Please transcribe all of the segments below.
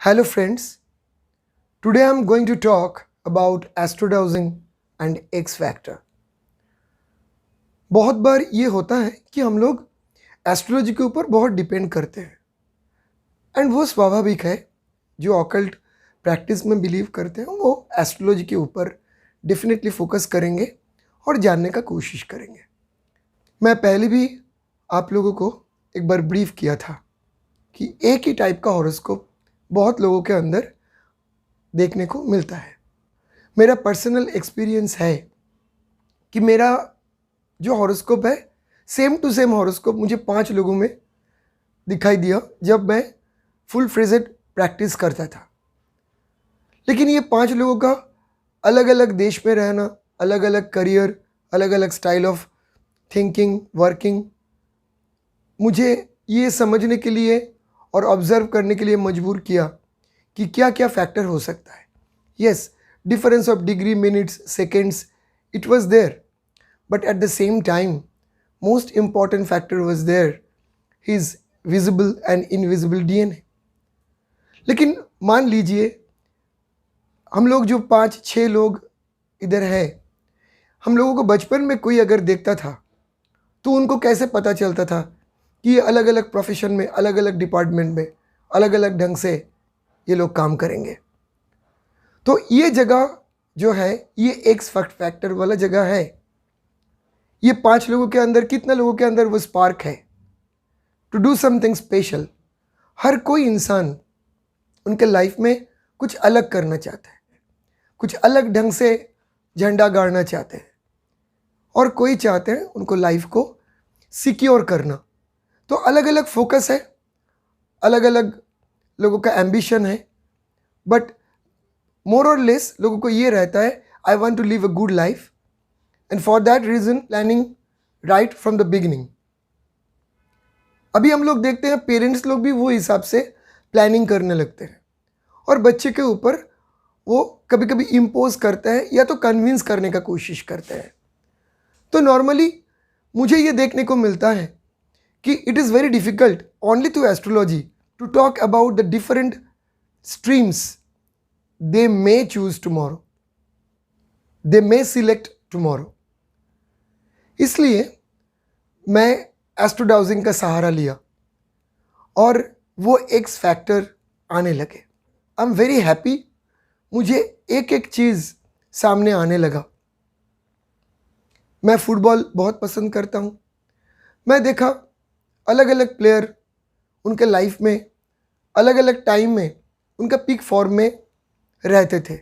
Hello friends, today I'm going to talk about astrodowsing and X factor. बहुत बार ये होता है कि हम लोग एस्ट्रोलॉजी के ऊपर बहुत डिपेंड करते हैं एंड वो स्वाभाविक है। जो ऑकल्ट प्रैक्टिस में बिलीव करते हैं वो एस्ट्रोलॉजी के ऊपर डेफिनेटली फोकस करेंगे और जानने का कोशिश करेंगे। मैं पहले भी आप लोगों को एक बार ब्रीफ किया था कि एक ही टाइप का हॉरोस्कोप बहुत लोगों के अंदर देखने को मिलता है। मेरा पर्सनल एक्सपीरियंस है कि मेरा जो हॉरोस्कोप है सेम टू सेम हॉरोस्कोप मुझे 5 लोगों में दिखाई दिया जब मैं फुल फ्रेजेड प्रैक्टिस करता था। लेकिन ये 5 लोगों का अलग अलग देश में रहना, अलग अलग करियर, अलग अलग स्टाइल ऑफ थिंकिंग, वर्किंग, मुझे ये समझने के लिए और ऑब्ज़र्व करने के लिए मजबूर किया कि क्या क्या फैक्टर हो सकता है। Yes, difference of degree, minutes, seconds, it was there, but at the same time most important factor was there, his visible and invisible DNA. लेकिन मान लीजिए हम लोग जो 5-6 लोग इधर हैं, हम लोगों को बचपन में कोई अगर देखता था तो उनको कैसे पता चलता था कि ये अलग अलग प्रोफेशन में, अलग अलग डिपार्टमेंट में, अलग अलग ढंग से ये लोग काम करेंगे। तो ये जगह जो है ये एक्स फैक्टर वाला जगह है। ये 5 लोगों के अंदर कितना लोगों के अंदर वो स्पार्क है टू डू समथिंग स्पेशल। हर कोई इंसान उनके लाइफ में कुछ अलग करना चाहता है, कुछ अलग ढंग से झंडा गाड़ना चाहते हैं, और कोई चाहते हैं उनको लाइफ को सिक्योर करना। तो अलग अलग फोकस है, अलग अलग लोगों का एम्बिशन है, बट मोर और लेस लोगों को ये रहता है I want to live a good life and for that reason planning right from the beginning. अभी हम लोग देखते हैं पेरेंट्स लोग भी वो हिसाब से प्लानिंग करने लगते हैं और बच्चे के ऊपर वो कभी कभी इम्पोज करते हैं या तो कन्विंस करने का कोशिश करते हैं। तो नॉर्मली मुझे ये देखने को मिलता है कि it is very difficult only through astrology to talk about the different streams they may choose tomorrow, they may select tomorrow. इसलिए मैं एस्ट्रोडाउजिंग का सहारा लिया और वो एक्स फैक्टर आने लगे। आई एम वेरी हैप्पी, मुझे एक एक चीज़ सामने आने लगा। मैं फुटबॉल बहुत पसंद करता हूँ। मैं देखा अलग अलग प्लेयर उनके लाइफ में अलग अलग टाइम में उनका पीक फॉर्म में रहते थे।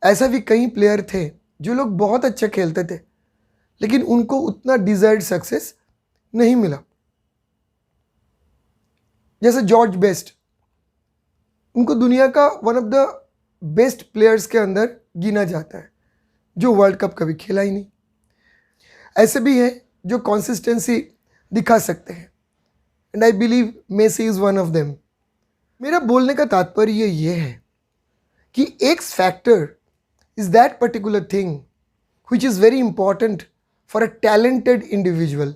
ऐसा भी कई प्लेयर थे जो लोग बहुत अच्छा खेलते थे लेकिन उनको उतना डिज़ायर्ड सक्सेस नहीं मिला। जैसे जॉर्ज बेस्ट, उनको दुनिया का one of the best players के अंदर गिना जाता है, जो वर्ल्ड कप कभी खेला ही नहीं। ऐसे भी हैं जो कंसिस्टेंसी दिखा सकते हैं and I believe Messi is one of them. मेरा बोलने का तात्पर्य ये है कि X factor is that particular thing which is very important for a talented individual.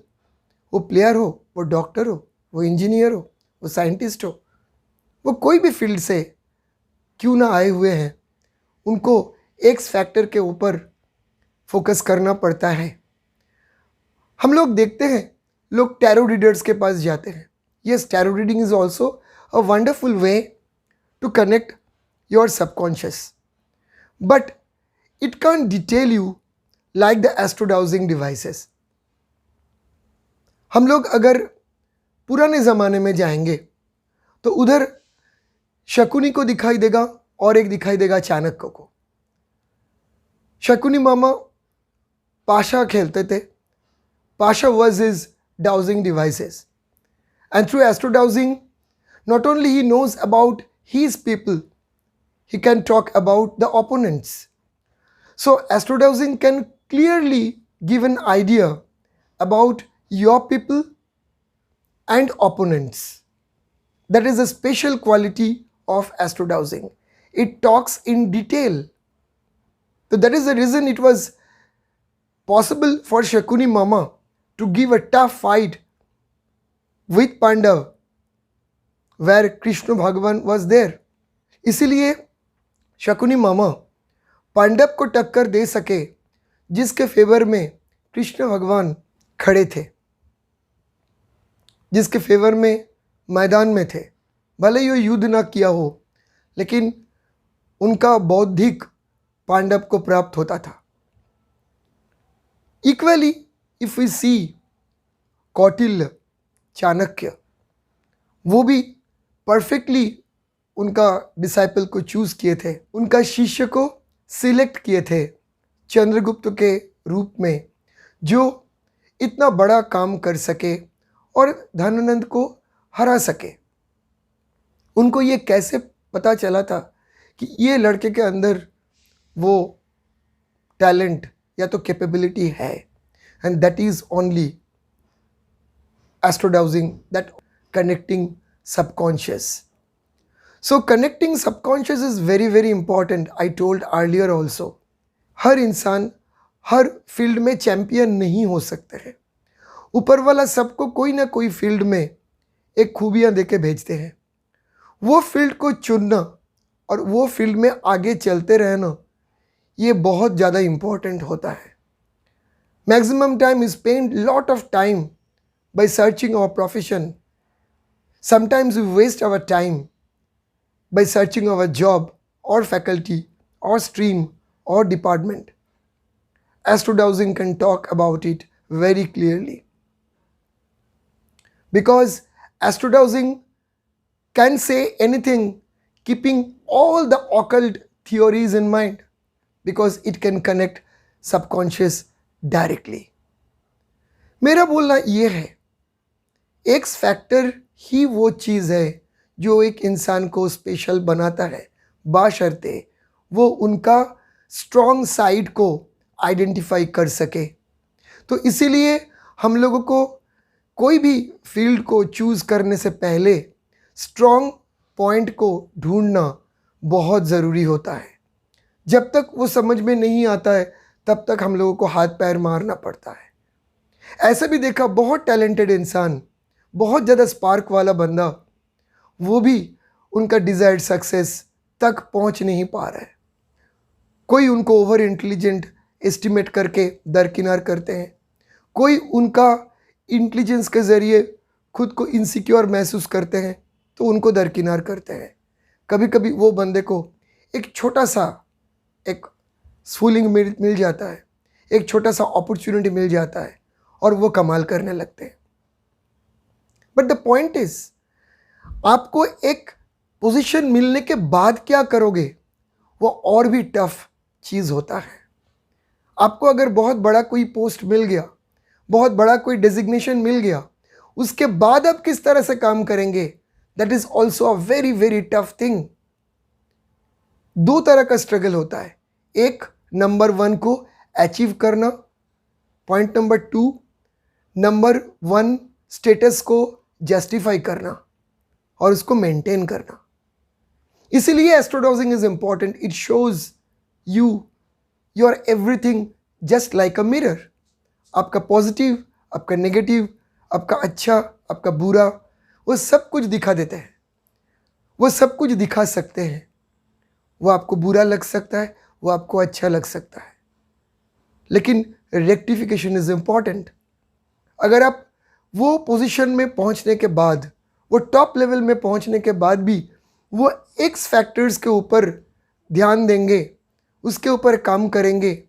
वो प्लेयर हो, वो डॉक्टर हो, वो इंजीनियर हो, वो साइंटिस्ट हो, वो कोई भी फील्ड से क्यों ना आए हुए हैं, उनको एक्स फैक्टर के ऊपर फोकस करना पड़ता है। हम लोग देखते हैं लोग टैरो रीडर्स के पास जाते हैं। Yes, tarot reading is also a wonderful way to connect your subconscious, but it can detail you like the astrodowsing devices. हम लोग अगर पुराने ज़माने में जाएंगे तो उधर शकुनी को दिखाई देगा और एक दिखाई देगा चाणक्य को। शकुनी मामा पाशा खेलते थे, Pasha was his dowsing devices. And through astrodowsing, not only he knows about his people, he can talk about the opponents. So astrodowsing can clearly give an idea about your people and opponents. That is a special quality of astrodowsing. It talks in detail. So that is the reason it was possible for Shakuni Mama to give a tough fight with Pandav where Krishna Bhagavan was there. इसीलिए शकुनी मामा पांडव को टक्कर दे सके, जिसके favour में कृष्ण भगवान खड़े थे, जिसके फेवर में मैदान में थे। भले ही वो युद्ध ना किया हो, लेकिन उनका बौद्धिक पांडव को प्राप्त होता था। इक्वली इफ वी सी कौटिल्य, चाणक्य, वो भी परफेक्टली उनका डिसाइपल को चूज किए थे, उनका शिष्य को सिलेक्ट किए थे चंद्रगुप्त के रूप में, जो इतना बड़ा काम कर सके और धनानंद को हरा सके। उनको ये कैसे पता चला था कि ये लड़के के अंदर वो टैलेंट या तो कैपेबिलिटी है, and that is only astrodowsing, that connecting subconscious. So connecting subconscious is very very important. I told earlier also. हर इंसान हर फील्ड में चैंपियन नहीं हो सकते हैं. ऊपर वाला सबको कोई ना कोई फील्ड में एक खूबियाँ दे के भेजते हैं. वो फील्ड को चुनना और वो फील्ड में आगे चलते रहना, ये बहुत ज़्यादा इम्पोर्टेंट होता है. Maximum time is spent lot of time by searching our profession. Sometimes we waste our time by searching our job or faculty or stream or department. Astrodowsing can talk about it very clearly. Because astrodowsing can say anything keeping all the occult theories in mind, because it can connect subconscious directly. मेरा बोलना ये है, x factor ही वो चीज़ है जो एक इंसान को स्पेशल बनाता है, बाशर्ते वो उनका स्ट्रॉन्ग साइड को आइडेंटिफाई कर सके. तो इसीलिए हम लोगों को कोई भी फील्ड को चूज़ करने से पहले स्ट्रॉन्ग पॉइंट को ढूंढना बहुत ज़रूरी होता है. जब तक वो समझ में नहीं आता है तब तक हम लोगों को हाथ पैर मारना पड़ता है. ऐसे भी देखा, बहुत टैलेंटेड इंसान, बहुत ज़्यादा स्पार्क वाला बंदा, वो भी उनका डिज़ायर्ड सक्सेस तक पहुंच नहीं पा रहा है. कोई उनको ओवर इंटेलिजेंट एस्टिमेट करके दरकिनार करते हैं, कोई उनका इंटेलिजेंस के ज़रिए खुद को इनसिक्योर महसूस करते हैं तो उनको दरकिनार करते हैं. कभी कभी वो बंदे को एक छोटा सा एक स्फूलिंग मिल जाता है, एक छोटा सा अपॉर्चुनिटी मिल जाता है और वो कमाल करने लगते हैं. बट द पॉइंट इज, आपको एक पोजीशन मिलने के बाद क्या करोगे वो और भी टफ चीज़ होता है. आपको अगर बहुत बड़ा कोई पोस्ट मिल गया, बहुत बड़ा कोई डेजिग्नेशन मिल गया, उसके बाद आप किस तरह से काम करेंगे, that is also a very very tough thing. दो तरह का स्ट्रगल होता है. एक, नंबर 1 को अचीव करना, पॉइंट नंबर 2, नंबर 1 स्टेटस को जस्टिफाई करना और उसको मेंटेन करना. इसीलिए astrodowsing is important. It shows you your everything just like a mirror. आपका पॉजिटिव, आपका नेगेटिव, आपका अच्छा, आपका बुरा, वो सब कुछ दिखा देते हैं. वो सब कुछ दिखा सकते हैं. वो आपको बुरा लग सकता है, वो आपको अच्छा लग सकता है, लेकिन रेक्टिफिकेशन इज इम्पॉर्टेंट. अगर आप वो पोजीशन में पहुंचने के बाद, वो टॉप लेवल में पहुंचने के बाद भी वो एक्स फैक्टर्स के ऊपर ध्यान देंगे, उसके ऊपर काम करेंगे,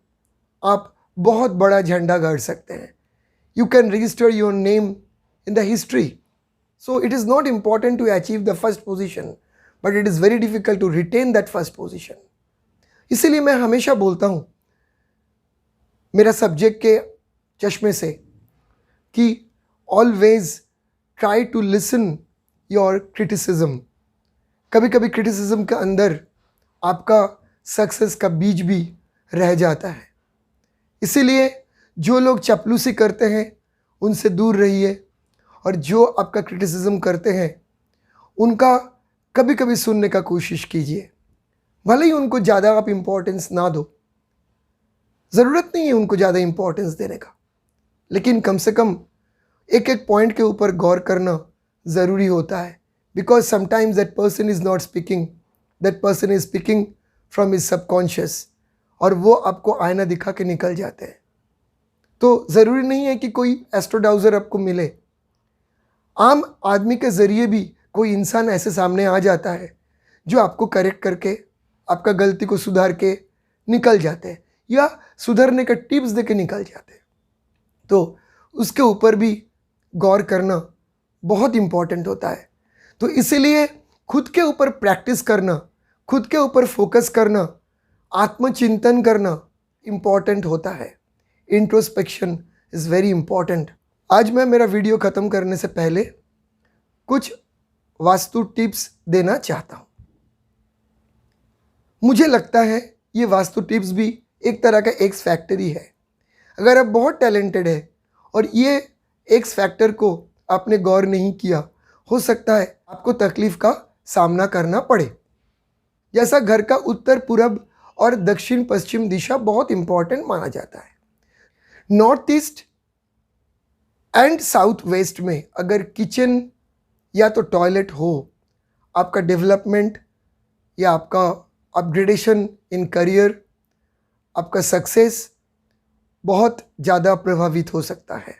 आप बहुत बड़ा झंडा गाड़ सकते हैं. You can register your name in the history. So it is not important to achieve the first position, but it is very difficult to retain that first position. इसीलिए मैं हमेशा बोलता हूँ मेरा सब्जेक्ट के चश्मे से कि always try to listen your criticism. कभी कभी क्रिटिसिज्म के अंदर आपका सक्सेस का बीज भी रह जाता है. इसीलिए जो लोग चापलूसी करते हैं उनसे दूर रहिए, और जो आपका क्रिटिसिज्म करते हैं उनका कभी कभी सुनने का कोशिश कीजिए. भले ही उनको ज़्यादा आप इम्पोर्टेंस ना दो, ज़रूरत नहीं है उनको ज़्यादा इम्पोर्टेंस देने का, लेकिन कम से कम एक एक पॉइंट के ऊपर गौर करना ज़रूरी होता है. Because sometimes that person is not speaking that person is speaking from his subconscious, और वो आपको आईना दिखा के निकल जाते हैं। तो ज़रूरी नहीं है कि कोई एस्ट्रोडाउजर आपको मिले, आम आदमी के ज़रिए भी कोई इंसान ऐसे सामने आ जाता है जो आपको करेक्ट करके आपका गलती को सुधार के निकल जाते हैं या सुधरने का टिप्स दे के निकल जाते हैं। तो उसके ऊपर भी गौर करना बहुत इम्पॉर्टेंट होता है। तो इसीलिए खुद के ऊपर प्रैक्टिस करना, खुद के ऊपर फोकस करना, आत्मचिंतन करना इम्पॉर्टेंट होता है। Introspection is very important. आज मैं मेरा वीडियो ख़त्म करने से पहले कुछ वास्तु टिप्स देना चाहता हूँ। मुझे लगता है ये वास्तु टिप्स भी एक तरह का एक्स फैक्टर ही है। अगर आप बहुत टैलेंटेड है और ये एक्स फैक्टर को आपने गौर नहीं किया, हो सकता है आपको तकलीफ़ का सामना करना पड़े। जैसा घर का उत्तर पूरब और दक्षिण पश्चिम दिशा बहुत इंपॉर्टेंट माना जाता है। North east and south west में अगर किचन या तो टॉयलेट हो, आपका डेवलपमेंट या आपका अपग्रेडेशन इन करियर, आपका सक्सेस बहुत ज़्यादा प्रभावित हो सकता है।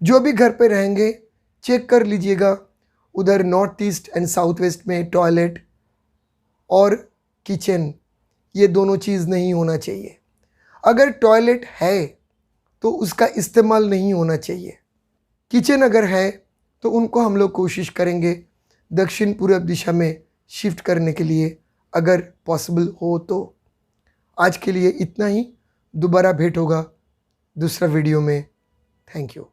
जो भी घर पे रहेंगे चेक कर लीजिएगा, उधर north east and south west में टॉयलेट और किचन ये दोनों चीज़ नहीं होना चाहिए। अगर टॉयलेट है तो उसका इस्तेमाल नहीं होना चाहिए। किचन अगर है तो उनको हम लोग कोशिश करेंगे दक्षिण पूर्व दिशा में शिफ्ट करने के लिए, अगर पॉसिबल हो तो। आज के लिए इतना ही, दोबारा भेंट होगा दूसरा वीडियो में। Thank you.